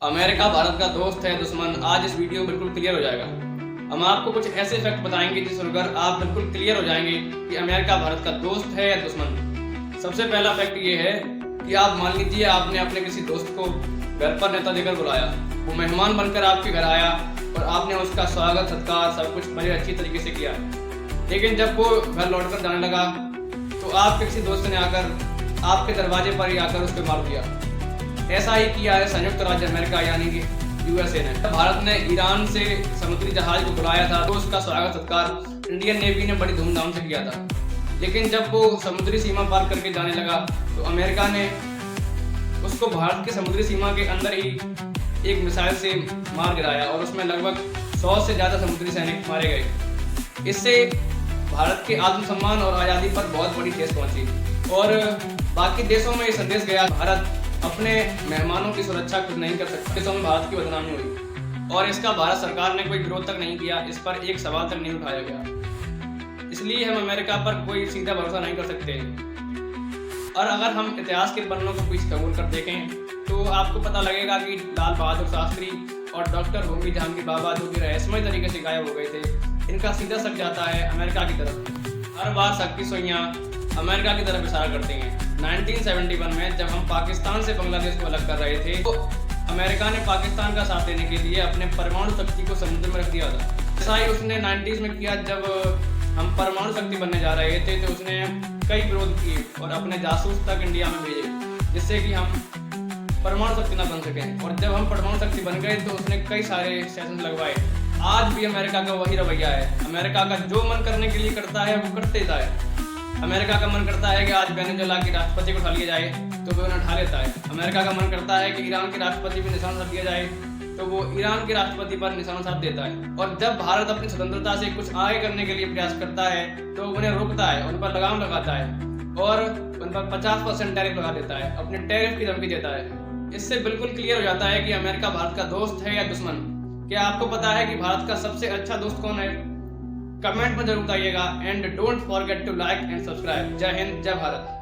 America Bharat का दोस्त है दुश्मन। आज इस वीडियो में बिल्कुल क्लियर हो जाएगा। हम आपको कुछ ऐसे फैक्ट बताएंगे जिस सुनकर आप बिल्कुल क्लियर हो जाएंगे कि अमेरिका भारत का दोस्त है या दुश्मन। सबसे पहला फैक्ट ये है कि आप मान लीजिए आपने अपने किसी दोस्त को घर पर नेता देकर बुलाया, वो मेहमान बनकर आपके घर आया और आपने उसका स्वागत सत्कार सब कुछ बड़े अच्छी तरीके से किया। लेकिन जब वो घर लौटकर जाने लगा तो आपके किसी दोस्त ने आकर आपके दरवाजे पर ही आकर उस पर मार दिया। ऐसा ही किया है संयुक्त राज्य अमेरिका यानी कि यूएसए ने। भारत ने ईरान से समुद्री जहाज को बुलाया था तो उसका स्वागत सत्कार इंडियन नेवी ने बड़ी धूमधाम से किया था। लेकिन जब वो समुद्री सीमा पार करके जाने लगा तो अमेरिका ने उसको भारत की समुद्री सीमा के अंदर ही एक मिसाइल से मार गिराया और उसमें लगभग 100 से ज़्यादा समुद्री सैनिक मारे गए। इससे भारत के आत्मसम्मान और आज़ादी पर बहुत बड़ी ठेस पहुंची और बाकी देशों में ये संदेश गया, भारत अपने मेहमानों की सुरक्षा खुद नहीं कर सकता। देशों में भारत की बदनामी हुई और इसका भारत सरकार ने कोई विरोध तक नहीं किया, इस पर एक सवाल तक नहीं उठाया गया। इसलिए हम अमेरिका पर कोई सीधा भरोसा नहीं कर सकते। और अगर हम इतिहास के पन्नों को पीछे खगोल कर देखें तो आपको पता लगेगा कि लाल बहादुर शास्त्री और डॉक्टर होमी जहांगीर बाबा जो कि रहस्यमय तरीके से गायब हो गए थे, इनका सीधा शक जाता है अमेरिका की तरफ। हर बार शक की सुइयां अमेरिका की तरफ इशारा करती हैं। 1971 में जब हम पाकिस्तान से बांग्लादेश को अलग कर रहे थे तो अमेरिका ने पाकिस्तान का साथ देने के लिए अपने परमाणु शक्ति को समुद्र में रख दिया था। ऐसा ही उसने 90s में किया। जब हम परमाणु शक्ति बनने जा रहे थे तो उसने कई विरोध किए और अपने जासूस तक इंडिया में भेजे जिससे कि हम परमाणु शक्ति न बन सकें। और जब हम परमाणु शक्ति बन गए तो उसने कई सारे सेशन लगवाए। आज भी अमेरिका का वही रवैया है। अमेरिका का जो मन करने के लिए करता है वो कर देता है। अमेरिका का मन करता है कि आज वेनेजुएला के राष्ट्रपति को उठा लिया जाए तो वो उन्हें उठा लेता है। अमेरिका का मन करता है कि ईरान के राष्ट्रपति पर निशाना साध दिया जाए तो वो ईरान के राष्ट्रपति पर निशाना साध देता है। और जब भारत अपनी स्वतंत्रता से कुछ आगे करने के लिए प्रयास करता है तो उन्हें रोकता है, उन पर लगाम लगाता है और उन पर 50% टैरिफ लगा देता है, अपने टैरिफ की धमकी देता है। इससे बिल्कुल क्लियर हो जाता है कि अमेरिका भारत का दोस्त है या दुश्मन। क्या आपको पता है कि भारत का सबसे अच्छा दोस्त कौन है? कमेंट में जरूर बताइएगा and don't forget to like and subscribe. जय हिंद, जय भारत।